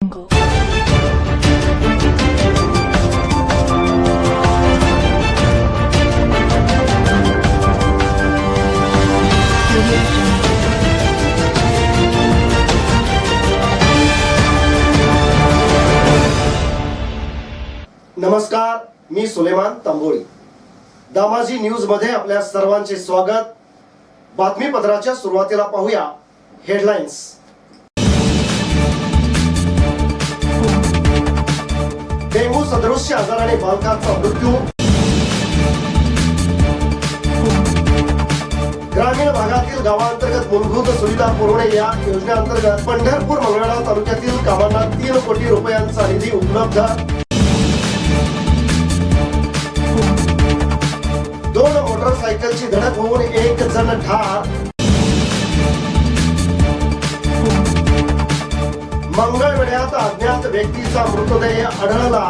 नमस्कार, मी सुलेमान तांबोळी. दामाजी न्यूज मध्ये आपल्या सर्वांचे स्वागत. बातमीपत्राच्या सुरुवातीला पाहूया हेडलाईन्स. डेंग्यू सदृश्य आजाराने बालकाचा मृत्यू. ग्रामीण भागातील गावांतर्गत मूलभूत सुविधा पुरवणे या योजनेअंतर्गत पंढरपूर मंगळवेढा तालुक्यातील कामांना 3 कोटी रुपयांचा निधी उपलब्ध. 2 मोटरसायकलची धडक होऊन 1 जण ठार. मंगळवेढ्यात अज्ञात व्यक्तीचा मृतदेह आढळला.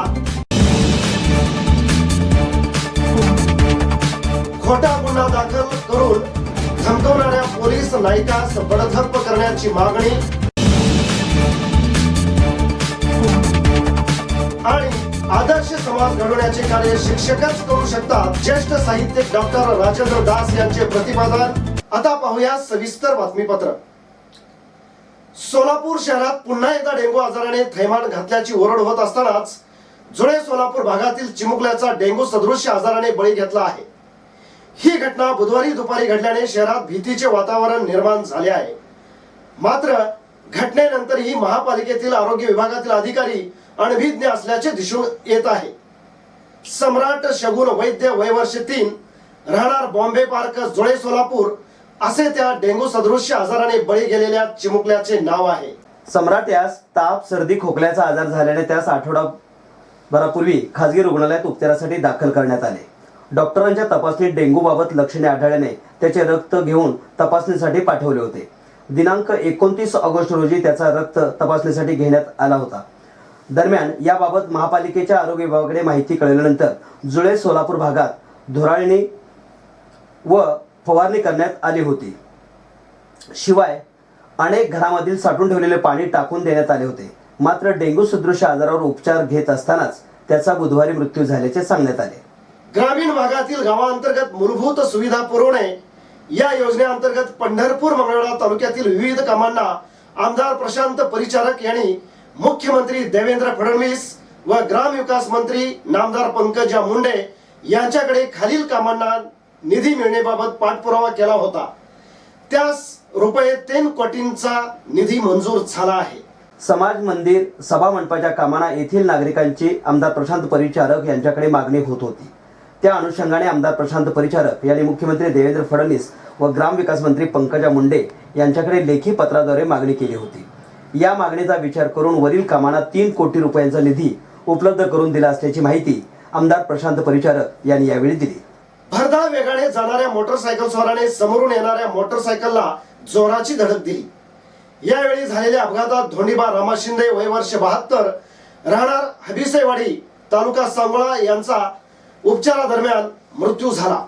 खोटा गुन्हा दाखल करून धमकवणाऱ्या पोलीस नायिकास बडतर्फ करण्याची मागणी. आणि आदर्श समाज घडवण्याचे कार्य शिक्षकच करू शकतात, ज्येष्ठ साहित्यिक डॉक्टर राजेंद्र दास यांचे प्रतिपादन. आता पाहूया सविस्तर बातमीपत्र. सोलापूर शहरात पुन्हा एकदा डेंग्यू आजाराने थैमान घातल्याची ओरड होत असतानाच जुळे सोलापूर भागातील चिमुकल्याचा डेंग्यू सदृश्य आजाराने बळी घेतला आहे. ही घटना बुधवारी दुपारी घडल्याने शहरात भीतीचे वातावरण निर्माण झाले आहे. मात्र घटनेनंतरही महापालिकेतील आरोग्य विभागातील अधिकारी अनभिज्ञ असल्याचे दिसून येत आहे. सम्राट शगुन वैद्य, वय वर्ष 3, राहणार बॉम्बे पार्क, जुळे सोलापूर असे त्या डेंग्यू सदृश्य आजाराने बळी गेलेल्या चिमुकल्याचे नाव आहे. सम्राट यास ताप, सर्दी, खोकल्याचा आजार झाल्याने त्यास आठवडाभरापूर्वी खासगी रुग्णालयात उपचारासाठी दाखल करण्यात आले. डॉक्टरांच्या तपासणीत डेंग्यू बाबत लक्षणे आढळल्याने त्याचे रक्त घेऊन तपासणीसाठी पाठवले होते. दिनांक 29 ऑगस्ट रोजी त्याचा रक्त तपासणीसाठी घेण्यात आला होता. दरम्यान याबाबत महापालिकेच्या आरोग्य विभागाकडे माहिती कळल्यानंतर जुळे सोलापूर भागात धुराळणी व फवारणी करण्यात आली होती. शिवाय अनेक घरामधील साठवून ठेवलेले पाणी टाकून देण्यात आले होते. मात्र डेंग्यू सदृश्य आजारावर उपचार घेत असतानाच त्याचा बुधवारी मृत्यू झाल्याचे सांगण्यात आले. ग्रामीण भागातील गावांतर्गत मूलभूत सुविधा पुरवणे या योजनेअंतर्गत पंढरपूर मंगळवेढा तालुक्यातील विविध कामांना आमदार प्रशांत परिचारक यांनी मुख्यमंत्री देवेंद्र फडणवीस व ग्रामविकास मंत्री नामदार पंकजा मुंडे यांच्याकडे खालील कामांना निधी मिळण्याबाबत पाठपुरावा केला होता. त्यास रुपये 3 कोटींचा निधी मंजूर झाला आहे. समाज मंदिर, सभा मंडपाच्या कामांना येथील नागरिकांची आमदार प्रशांत परिचारक यांच्याकडे मागणी होत होती. त्या अनुषंगाने आमदार प्रशांत परिचारक यांनी मुख्यमंत्री देवेंद्र फडणवीस व ग्रामविकास मंत्री पंकजा मुंडे यांच्याकडे लेखी पत्राद्वारे मागणी केली होती. या मागणीचा विचार करून वरील कामांना 3 कोटी रुपयांचा निधी उपलब्ध करून दिला असल्याची माहिती आमदार प्रशांत परिचारक यांनी यावेळी दिली. भरधाव वेगाने जाणाऱ्या मोटरसायकल स्वाराने समोरून येणाऱ्या मोटरसायकलला जोराची धडक दिली. यावेळी झालेल्या अपघातात धोंडीबा रामा शिंदे, वय वर्ष 72, राहणार हबिसेवाडी, तालुका सांगोळा यांचा उपचारादरम्यान मृत्यू झाला.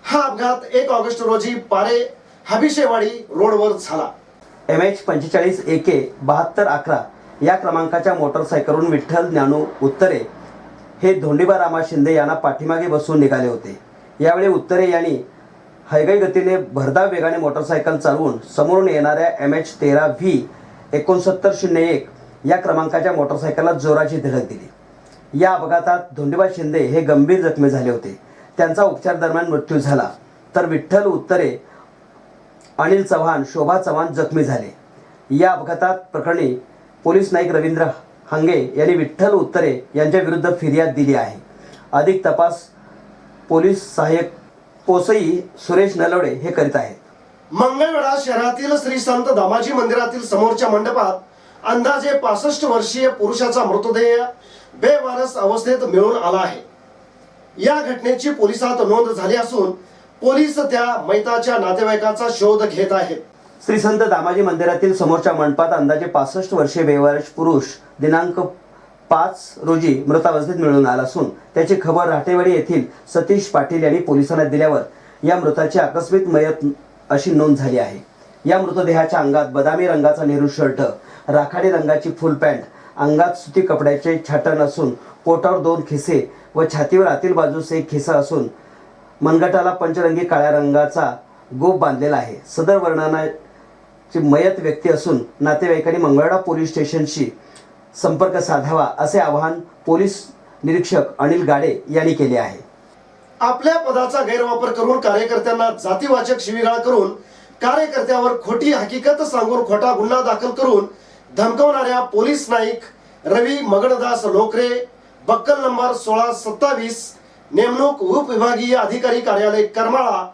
हा अपघात 1 ऑगस्ट रोजी पारे हबिसेवाडी रोडवर झाला. MH45 AK 7211 या क्रमांकाच्या मोटरसायकलवरून विठ्ठल ज्ञानू उत्तरे हे धोंडीबा रामा शिंदे यांना पाठीमागे बसून निघाले होते. यावेळी उत्तरे यांनी हयगई गतीने भरधाव वेगाने मोटरसायकल चालवून समोरून येणाऱ्या MH13V 6901 या क्रमांकाच्या मोटरसायकलला जोराची धडक दिली. या अपघातात धोंडीबा शिंदे हे गंभीर जखमी झाले होते. त्यांचा उपचार दरम्यान मृत्यू झाला. तर विठ्ठल उत्तरे, अनिल चव्हाण, शोभा चव्हाण जखमी झाले. या अपघातात प्रकरणी पोलीस नाईक रवींद्र हंगे यांनी विठ्ठल उत्तरे यांच्या विरुद्ध फिर्याद दिली आहे. अधिक तपास पोलीस सहाय्यक पोसई सुरेश नलवडे हे करीत आहेत. मंगळवेढा शहरातील श्री संत दामाजी मंदिरातील समोरच्या मंडपात अंदाजे 65 वर्षीय पुरुषाचा मृतदेह बेवारस अवस्थेत मिळून आला आहे. या घटनेची पोलिसात नोंद झाली असून पोलीस त्या मयताच्या नातेवाईकाचा शोध घेत आहेत. श्री संत दामाजी मंदिरातील समोरच्या मंडपात अंदाजे 65 वर्षीय बेवारस पुरुष दिनांक 5 रोजी मृतावस्थेत मिळून आला असून त्याची खबर राटेवाडी येथील सतीश पाटील यांनी पोलिसांना दिल्यावर या मृताची आकस्मिक मयत अशी नोंद झाली आहे. या मृतदेहाच्या अंगात बदामी रंगाचा नेहरू शर्ट, राखाडी रंगाची फुल पॅन्ट, अंगात सुती कपड्याचे छाटण असून पोटावर 2 खिसे व छातीवर आतील बाजूस एक खिसा असून मनगटाला पंचरंगी काळ्या रंगाचा गोफ बांधलेला आहे. सदर वर्णनाची मयत व्यक्ती असून नातेवाईकांनी मंगळवेढा पोलीस स्टेशनशी संपर्क साधावा असे आवाहन पोलीस निरीक्षक अनिल गाडे यांनी केले आहे. आपल्या पदाचा गैरवापर करून कार्यकर्त्यांना जातीवाचक शिवीगाळ करून कार्यकर्त्यावर खोटी हकीकत सांगून खोटा गुन्हा दाखल करून धमकवणाऱ्या पोलीस नाईक रवी मगनदास लोकरे, बक्कल नंबर 1627, नेमणूक उपविभागीय अधिकारी कार्यालय करमाळा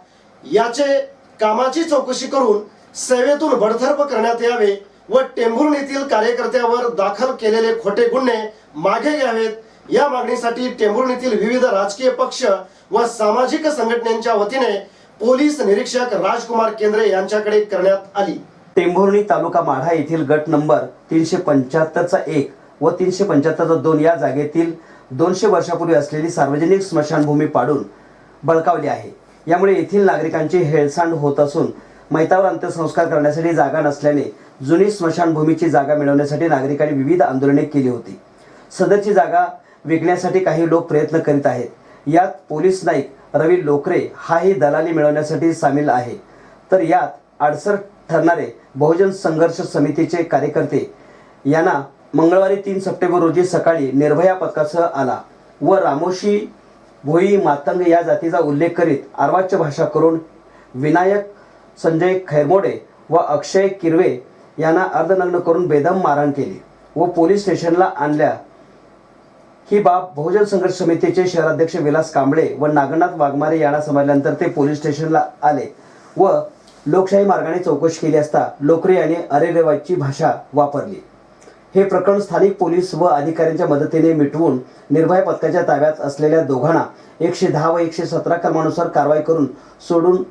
याचे कामाची चौकशी करून सेवेतून बडतर्फ करण्यात यावे व टेंभुर्णीतील कार्यकर्त्यावर दाखल केलेले खोटे गुन्हे मागे घ्यावेत. या मागणीसाठी टेंभुर्णीतील विविध राजकीय पक्ष व सामाजिक संघटनांच्या वतीने पोलीस निरीक्षक राजकुमार केंद्रे यांच्याकडे करण्यात आली. टेंभुर्णी तालुका माढा येथील गट नंबर 375चा 1 व 375चा 2 या जागेतील 200 वर्षापूर्वी असलेली सार्वजनिक स्मशानभूमी पाडून बळकावली आहे. यामुळे येथील नागरिकांची हेळसांड होत असून मैतावर अंत्यसंस्कार करण्यासाठी जागा नसल्याने जुनी स्मशानभूमीची जागा मिळवण्यासाठी नागरिकांनी विविध आंदोलने केली होती. सदरची जागा विकण्यासाठी काही लोक प्रयत्न करीत आहेत. यात पोलीस नाईक रवी लोकरे हाही दलाली मिळवण्यासाठी सामील आहे. तर यात अडसर ठरणारे बहुजन संघर्ष समितीचे कार्यकर्ते यांना मंगळवारी 3 सप्टेंबर रोजी सकाळी निर्भया पथकासह आला व रामोशी भोई मातंग या जातीचा उल्लेख करीत अर्वाच्य भाषा करून विनायक संजय खैरमोडे व अक्षय किरवे यांना अर्धनग्न करून बेदम मारहाण केली व पोलीस स्टेशनला आणल्या. ही बाब बहुजन संघर्ष समितीचे शहराध्यक्ष विलास कांबळे व नागनाथ वाघमारे यांना समजल्यानंतर ते पोलीस स्टेशनला आले व लोकशाही मार्गाने चौकशी केली असता लोकरे यांनी अरेरेवाची भाषा वापरली. हे प्रकरण स्थानिक पोलीस व अधिकाऱ्यांच्या मदतीने मिटवून निर्भया पथकाच्या ताब्यात असलेल्या दोघांना 110 व 117 कलमानुसार कारवाई करून सोडून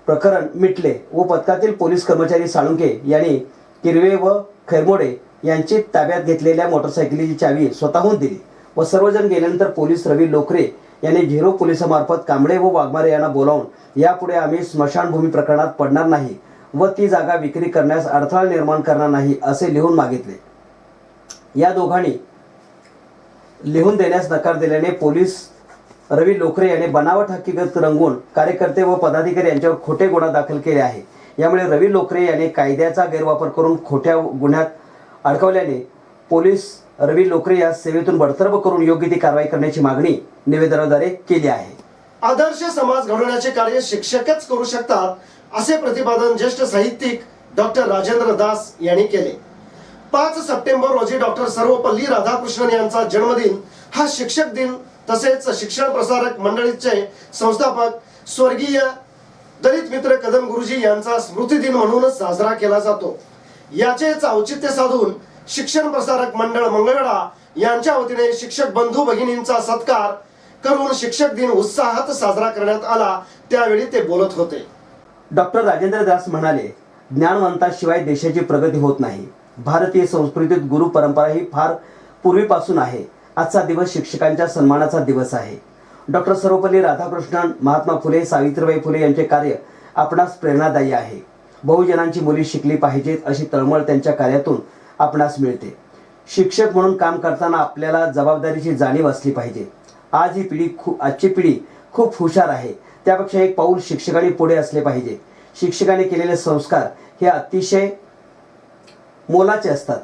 प्रकरण मिटले व पथकातील पोलीस कर्मचारी साळुंके यांनी किरवे व खैरमोडे यांची ताब्यात घेतलेल्या मोटरसायकलीची चावी स्वतःहून दिली व सर्वजण गेल्यानंतर पोलीस रवी लोकरे यांनी झिरो पोलिसामार्फत कांबळे व वाघमारे यांना बोलावून यापुढे आम्ही स्मशानभूमी प्रकरणात पडणार नाही व ती जागा विक्री करण्यास अडथळा निर्माण करणार नाही असे लिहून मागितले. या दोघांनी लिहून देण्यास नकार दिल्याने पोलीस रवी लोकरे यांनी बनावट हकीकत रंगवून कार्यकर्ते व पदाधिकारी यांच्यावर खोटे गुन्हा दाखल केले आहे. यामुळे रवी लोकरे यांनी कायद्याचा गैरवापर करून खोट्या गुन्ह्यात अडकवल्याने पोलीस रवी लोकरे या सेवेतून बडतर्फ करून योग्य ती कारवाई करण्याची मागणी निवेदनाद्वारे केली आहे. आदर्श समाज घडवण्याचे कार्य शिक्षकच करू शकतात असे प्रतिपादन ज्येष्ठ साहित्यिक डॉक्टर राजेंद्र दास यांनी केले. 5 सप्टेंबर रोजी डॉक्टर सर्वपल्ली राधाकृष्णन यांचा जन्मदिन हा शिक्षक दिन तसेच शिक्षण प्रसारक मंडळीचे संस्थापक स्वर्गीय दलित मित्र कदम गुरुजी यांचा स्मृती दिन म्हणून साजरा केला जातो. याचेच औचित्य साधून शिक्षण प्रसारक मंडळ मंगळवेढा यांच्या वतीने शिक्षक बंधू भगिनींचा सत्कार करून शिक्षक दिन उत्साहात साजरा करण्यात आला. त्यावेळी ते बोलत होते. डॉक्टर राजेंद्र दास म्हणाले, ज्ञानवंताशिवाय देशाची प्रगती होत नाही. भारतीय संस्कृतीत गुरु परंपरा ही फार पूर्वीपासून आहे. आजचा दिवस शिक्षकांच्या सन्मानाचा दिवस आहे. डॉक्टर सर्वपल्ली राधाकृष्णन, महात्मा फुले, सावित्रीबाई फुले यांचे कार्य आपणास प्रेरणादायी आहे. बहुजनांची मुली शिकली पाहिजेत अशी तळमळ त्यांच्या कार्यातून आपणास मिळते. शिक्षक म्हणून काम करताना आपल्याला जबाबदारीची जाणीव असली पाहिजे. आजची पिढी खूप हुशार आहे. त्यापेक्षा एक पाऊल शिक्षकांनी पुढे असले पाहिजे. शिक्षकांनी केलेले संस्कार हे अतिशय मोलाचे असतात.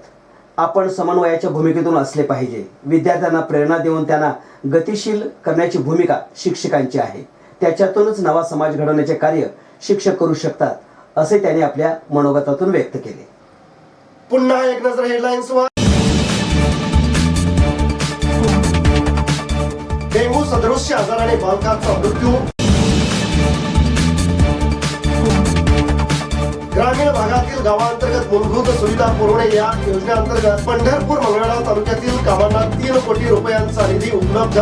आपण समन्वयाच्या भूमिकेतून असले पाहिजे. विद्यार्थ्यांना प्रेरणा देऊन त्यांना गतिशील करण्याची भूमिका शिक्षकांची आहे. त्याच्यातूनच नवा समाज घडवण्याचे कार्य शिक्षक करू शकतात असे त्यांनी आपल्या मनोगतातून व्यक्त केले. पुन्हा एक नजर हेडलाईन्सवर. डेंग्यू सदृश्य आजाराने बालकांचा मृत्यू. ग्रामीण भागातील गावांतर्गत मूलभूत सुविधा पुरवणे या योजनेअंतर्गत पंढरपूर मंगळवेढा तालुक्यातील कामांना 3 कोटी रुपयांचा निधी उपलब्ध.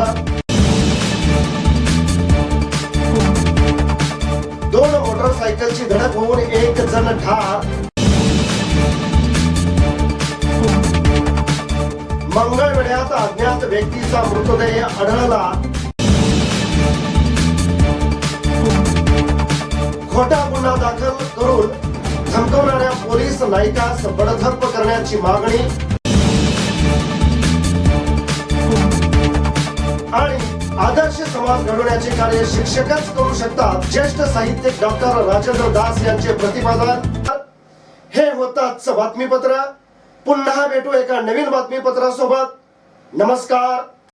2 मोटरसायकलची धडक होऊन 1 जण ठार. मंगळवेढ्यात अज्ञात व्यक्तीचा मृतदेह आढळला. खोटा गुन्हा दाखल करून धमकवणाऱ्या पोलीस नायकास बडतर्फ करण्याची मागणी. आणि आदर्श समाज घडवण्याचे कार्य शिक्षकच करू शकतात, ज्येष्ठ साहित्यिक डॉक्टर राजेंद्र दास यांचे प्रतिपादन. हे होतं आजचं बातमीपत्र. पुन्हा भेटू एका नवीन बातमीपत्रासोबत. नमस्कार.